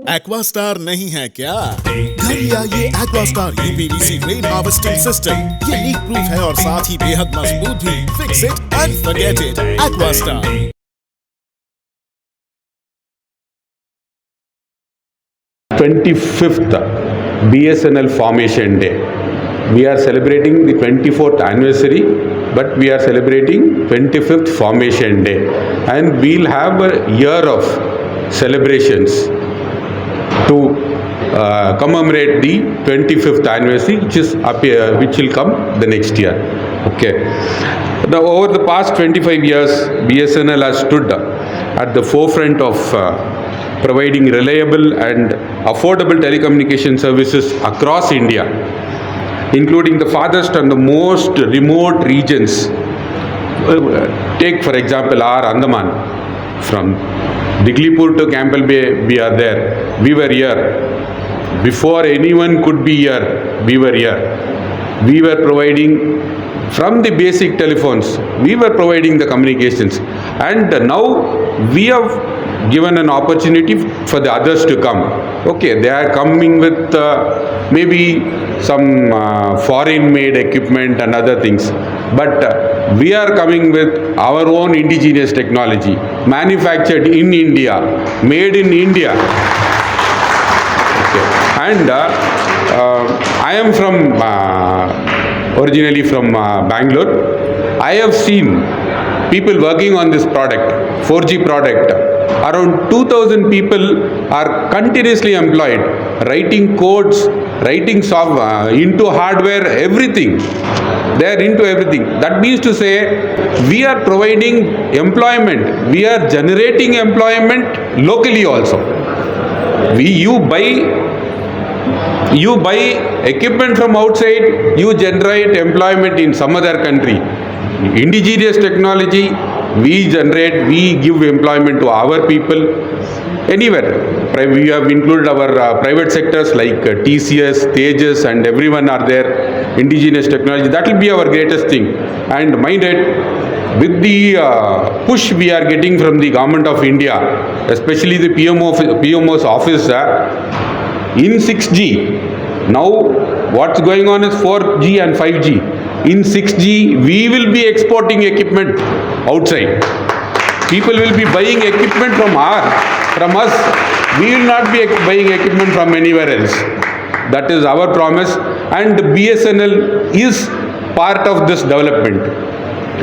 Aquastar नहीं है क्या? घर लिया ये Aquastar UPVC rain harvesting system. ये लीक प्रूफ है और साथ ही बेहद मजबूत भी। Fix it and forget it. Aquastar. 25th BSNL Formation Day. We are celebrating the 24th anniversary, but we are celebrating 25th Formation Day, and we'll have a year of celebrations to commemorate the 25th anniversary, which will come the next year. Okay. Now, over the past 25 years, BSNL has stood at the forefront of providing reliable and affordable telecommunication services across India, including the farthest and the most remote regions. Take for example our Andaman, from Diglipur to Campbell Bay, we are there. We were here. Before anyone could be here, we were here. We were providing, from the basic telephones, we were providing the communications. And now we have given an opportunity for the others to come. Okay, they are coming with maybe some foreign made equipment and other things. But we are coming with our own indigenous technology, manufactured in India, made in India. Okay. And I am from, originally from Bangalore. I have seen people working on this product, 4G product. Around 2,000 people are continuously employed, writing codes, writing software, into hardware, everything. They are into everything. That means to say, we are providing employment. We are generating employment locally also. You buy equipment from outside, you generate employment in some other country. Indigenous technology, we generate, we give employment to our people anywhere. We have included our private sectors like TCS, Tejas, and everyone are there. Indigenous technology, that will be our greatest thing. And mind it, with the push we are getting from the government of India, especially the PMO's office, in 6G, now what's going on is 4G and 5G. In 6G, we will be exporting equipment outside. People will be buying equipment from us. We will not be buying equipment from anywhere else. That is our promise, and BSNL is part of this development.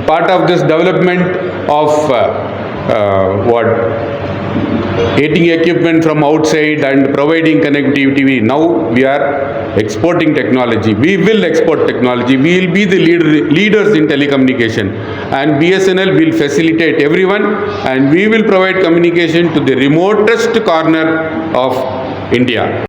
Part of this development of getting equipment from outside and providing connectivity. Now we are exporting technology. We will export technology. We will be the leaders in telecommunication, and BSNL will facilitate everyone, and we will provide communication to the remotest corner of India.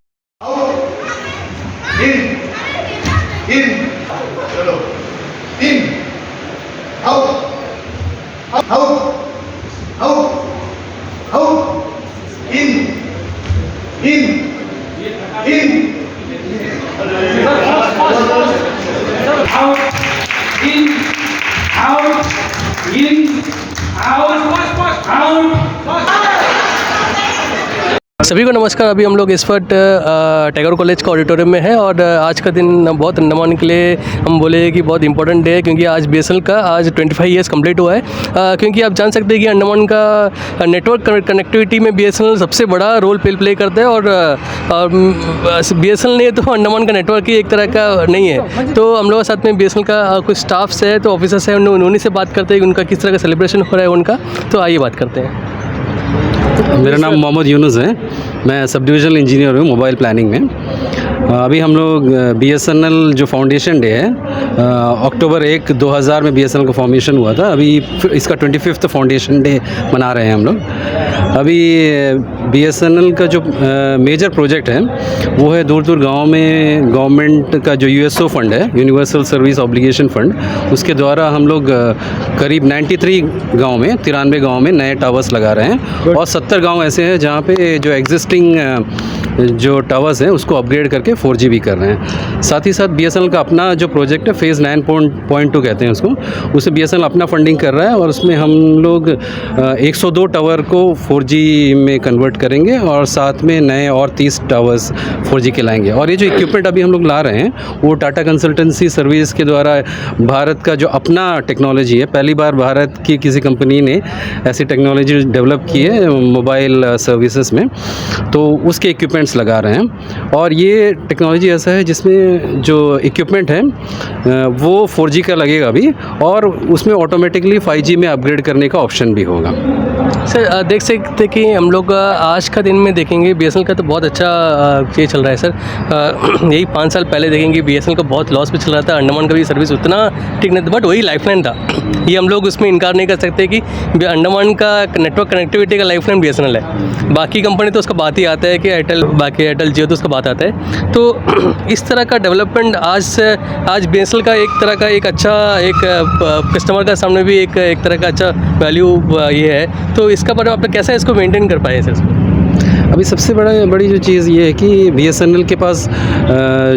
सभी को नमस्कार। अभी हम लोग इस वक्त Tagore college का auditorium में हैं, और आज का दिन बहुत अंडमान के लिए हम बोले कि बहुत इंपॉर्टेंट डे है, क्योंकि आज BSNL का आज 25 ईयर्स कंप्लीट हुआ है। क्योंकि आप जान सकते हैं कि अंडमान का नेटवर्क कनेक्टिविटी में BSNL सबसे बड़ा रोल प्ले करता है, और BSNL नहीं तो अंडमान का नेटवर्क ही एक तरह का नहीं है। तो हम लोग साथ में BSNL का कुछ स्टाफ्स है, तो ऑफिसर्स हैं, उन्हीं से बात करते हैं कि उनका किस तरह का सेलिब्रेशन हो रहा है उनका। तो आइए बात करते हैं। मेरा नाम मोहम्मद यूनुस है, मैं सब डिविजनल इंजीनियर हूँ मोबाइल प्लानिंग में। अभी हम लोग BSNL जो फाउंडेशन डे है, अक्टूबर 1, 2000 में BSNL का फॉर्मेशन हुआ था। अभी इसका 25th फाउंडेशन डे मना रहे हैं हम लोग। अभी BSNL का जो मेजर प्रोजेक्ट है वो है दूर दूर गाँव में गवर्नमेंट का जो USO फंड है, यूनिवर्सल सर्विस ऑब्लिगेशन फंड, उसके द्वारा हम लोग करीब 93 गाँव में 93 गाँव में नए टावर्स लगा रहे हैं, और 70 गाँव ऐसे हैं जहाँ पे जो एग्जिस्टिंग जो टावर्स हैं उसको अपग्रेड करके 4G भी कर रहे हैं। साथ ही साथ BSNL का अपना जो प्रोजेक्ट है फेज़ 9.2 कहते हैं उसको, उसे BSNL अपना फंडिंग कर रहा है, और उसमें हम लोग 102 टावर को 4G में कन्वर्ट कंप्लीट करेंगे और साथ में नए और 30 टावर्स 4G के लाएंगे। और ये जो इक्विपमेंट अभी हम लोग ला रहे हैं वो टाटा कंसल्टेंसी सर्विस के द्वारा भारत का जो अपना टेक्नोलॉजी है, पहली बार भारत की किसी कंपनी ने ऐसी टेक्नोलॉजी डेवलप की है मोबाइल सर्विसेज में, तो उसके इक्विपमेंट्स लगा रहे हैं। और ये टेक्नोलॉजी ऐसा है जिसमें जो इक्विपमेंट है वो 4G का लगेगा अभी, और उसमें ऑटोमेटिकली 5G में अपग्रेड करने का ऑप्शन भी होगा। सर देख सकते कि हम लोग आज का दिन में देखेंगे BSNL का तो बहुत अच्छा ये चल रहा है सर। यही 5 साल पहले देखेंगे BSNL का बहुत लॉस पे चल रहा था, अंडमान का भी सर्विस उतना ठीक नहीं था, बट वही लाइफलाइन था। ये हम लोग उसमें इनकार नहीं कर सकते कि अंडमान का नेटवर्क कनेक्टिविटी का लाइफलाइन BSNL है। बाकी कंपनी तो उसका बात ही आता है कि एयरटेल, बाकी एयरटेल जियो तो उसका बात आता है। तो इस तरह का डेवलपमेंट आज BSNL का एक तरह का एक अच्छा एक कस्टमर का सामने भी एक तरह का अच्छा वैल्यू ये है। तो इसका बारे में आप कैसे इसको मेंटेन कर पाए सर? अभी सबसे बड़ी जो चीज़ ये है कि BSNL के पास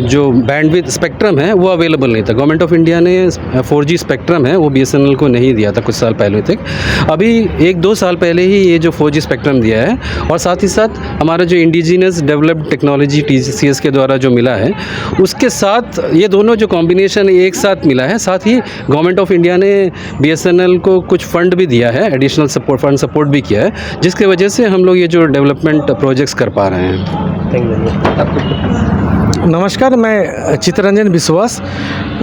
जो बैंडविड्थ स्पेक्ट्रम है वो अवेलेबल नहीं था। गवर्नमेंट ऑफ इंडिया ने 4G स्पेक्ट्रम है वो BSNL को नहीं दिया था कुछ साल पहले तक। अभी 1-2 साल पहले ही ये जो 4G स्पेक्ट्रम दिया है, और साथ ही साथ हमारा जो इंडिजिनस डेवलप्ड टेक्नोलॉजी TCS के द्वारा जो मिला है, उसके साथ ये दोनों जो कॉम्बिनेशन एक साथ मिला है। साथ ही गवर्नमेंट ऑफ इंडिया ने BSNL को कुछ फंड भी दिया है, एडिशनल सपोर्ट भी किया है, जिसकी वजह से हम लोग ये जो डेवलपमेंट प्रोजेक्ट्स कर पा रहे हैं। Thank you. नमस्कार, मैं चित्तरंजन विश्वास।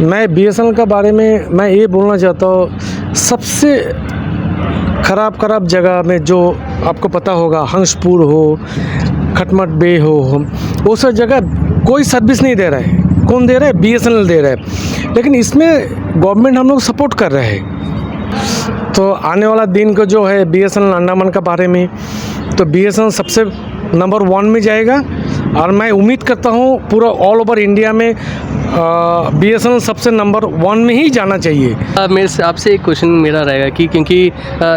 मैं BSNL के बारे में मैं ये बोलना चाहता हूँ, सबसे ख़राब जगह में जो आपको पता होगा, हंसपुर हो, खटमट बे हो, वो सब जगह कोई सर्विस नहीं दे रहा है। कौन दे रहा है? BSNL दे रहा है। लेकिन इसमें गवर्नमेंट हम लोग सपोर्ट कर रहे हैं। तो आने वाला दिन को जो है BSNL अंडमान के बारे में, तो BSNL सबसे नंबर 1 में जाएगा। और मैं उम्मीद करता हूँ पूरा ऑल ओवर इंडिया में BSNL सबसे नंबर 1 में ही जाना चाहिए। मेरे से आपसे एक क्वेश्चन मेरा रहेगा कि क्योंकि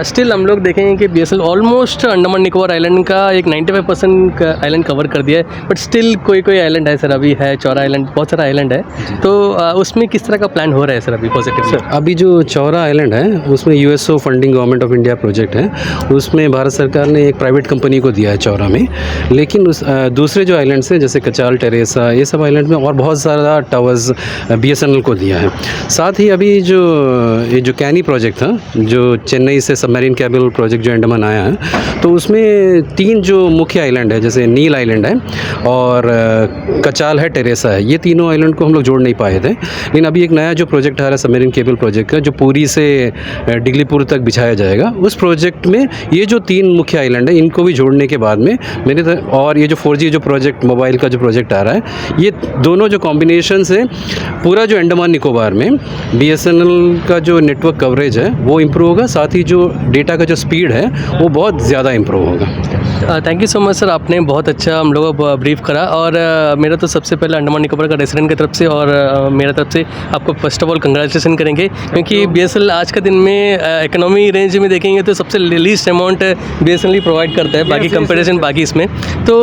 स्टिल हम लोग देखेंगे कि BSNL almost Andaman Nicobar island का एक 95% का आइलैंड कवर कर दिया है, बट स्टिल कोई आइलैंड है सर, अभी है चौरा आइलैंड, बहुत सारा आइलैंड है। तो उसमें किस तरह का प्लान हो रहा है सर अभी पॉजिटिव? सर अभी जो चौरा आइलैंड है उसमें USO funding government of India project है, उसमें भारत सरकार ने एक प्राइवेट कंपनी को दिया है चौरा में। लेकिन उस दूसरे जो आइलैंड्स हैं जैसे कचाल, टेरेसा, ये सब आइलैंड में और बहुत सारा टावर्स BSNL को दिया है। साथ ही अभी ये जो कैनी प्रोजेक्ट था, जो चेन्नई से सबमरीन केबल प्रोजेक्ट जो अंडमान आया है, तो उसमें 3 जो मुख्य आइलैंड है, जैसे नील आइलैंड है और कचाल है, टेरेसा है, ये तीनों आइलैंड को हम लोग जोड़ नहीं पाए थे। लेकिन अभी एक नया जो प्रोजेक्ट आ रहा है सबमरीन केबल प्रोजेक्ट का, जो पूरी से डिगलीपुर तक बिछाया जाएगा, उस प्रोजेक्ट में ये जो 3 मुख्य आइलैंड है इनको भी जोड़ने के बाद में और ये जो 4G जो प्रोजेक्ट मोबाइल का जो प्रोजेक्ट आ रहा है, ये दोनों जो कॉम्बिनेशन से पूरा जो अंडमान निकोबार में BSNL का जो नेटवर्क कवरेज है वो इम्प्रूव होगा। साथ ही जो डेटा का जो स्पीड है वो बहुत ज़्यादा इम्प्रूव होगा। Thank you so much sir, आपने बहुत अच्छा हम लोगों को ब्रीफ करा। और मेरा तो सबसे पहले अंडमान निकोबार का रेसिडेंट की तरफ से और मेरा तरफ से आपको फर्स्ट ऑफ ऑल कंग्रेचुलेसन करेंगे, क्योंकि BSNL आज के दिन में इकोनॉमी रेंज में देखेंगे तो सबसे लीस्ट अमाउंट BSNL ही प्रोवाइड करता है, बाकी कंपेरिजन बाकी इसमें। तो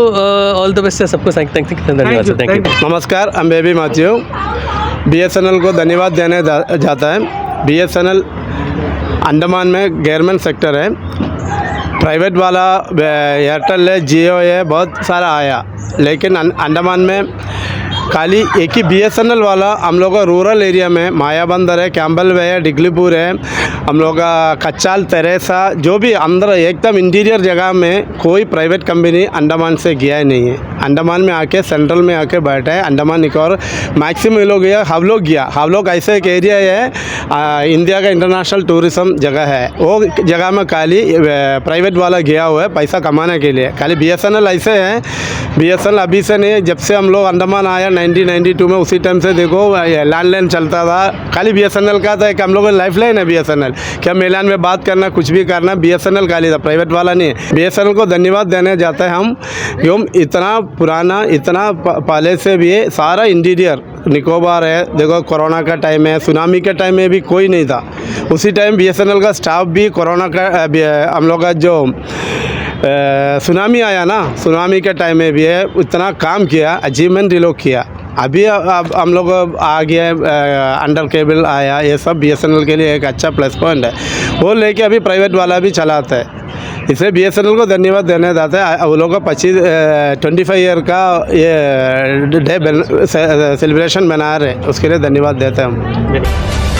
ऑल द बेस्ट सबको धन्यवाद सर। Thank you. नमस्कार, I'm बेबी मैथ्यू। BSNL को धन्यवाद देने जाता है। BSNL अंडमान में गवर्नमेंट सेक्टर है, प्राइवेट वाला एयरटेल है, जियो है, बहुत सारा आया, लेकिन अंडमान में खाली एक ही BSNL वाला हम लोग का रूरल एरिया में मायाबंदर है, कैम्बल वे है, डिगलीपुर है, हम लोग का कचाल, तेरेसा, जो भी अंदर एकदम इंटीरियर जगह में कोई प्राइवेट कंपनी अंडमान से गया ही नहीं है। अंडमान में आके सेंट्रल में आके बैठा है। अंडमान निकोबार मैक्सिमम लोग गया, हम लोग गया, हम लोग ऐसे एक एरिया है, इंडिया का इंटरनेशनल टूरिज्म जगह है, वो जगह में खाली प्राइवेट वाला गया हुआ है पैसा कमाने के लिए। खाली BSNL ऐसे है, BSNL अभी से नहीं, जब से हम लोग अंडमान आया 1992 में, उसी टाइम से देखो लैंडलाइन चलता था, खाली BSNL का था। एक हम लोग का लाइफ लाइन है BSNL, क्या मेलान में बात करना, कुछ भी करना, BSNL खाली था, प्राइवेट वाला नहीं है। BSNL को धन्यवाद देने जाते हैं हम, क्यों इतना पुराना, इतना पहले से भी सारा इंटीरियर निकोबार है। देखो कोरोना का टाइम है, सुनामी के टाइम में भी कोई नहीं था, उसी टाइम BSNL का स्टाफ भी कोरोना का हम लोग का जो सुनामी आया ना, सुनामी के टाइम में भी है, इतना काम किया, अचीवमेंट ये लोग किया। अभी अब हम लोग आ गया अंडर केबल आया, ये सब BSNL के लिए एक अच्छा प्लस पॉइंट है। वो लेके अभी प्राइवेट वाला भी चलाता है, इसलिए BSNL को धन्यवाद देने जाते हैं। वो लोग का 25 ईयर का ये डे सेलिब्रेशन मना रहे हैं, उसके लिए धन्यवाद देते हैं हम।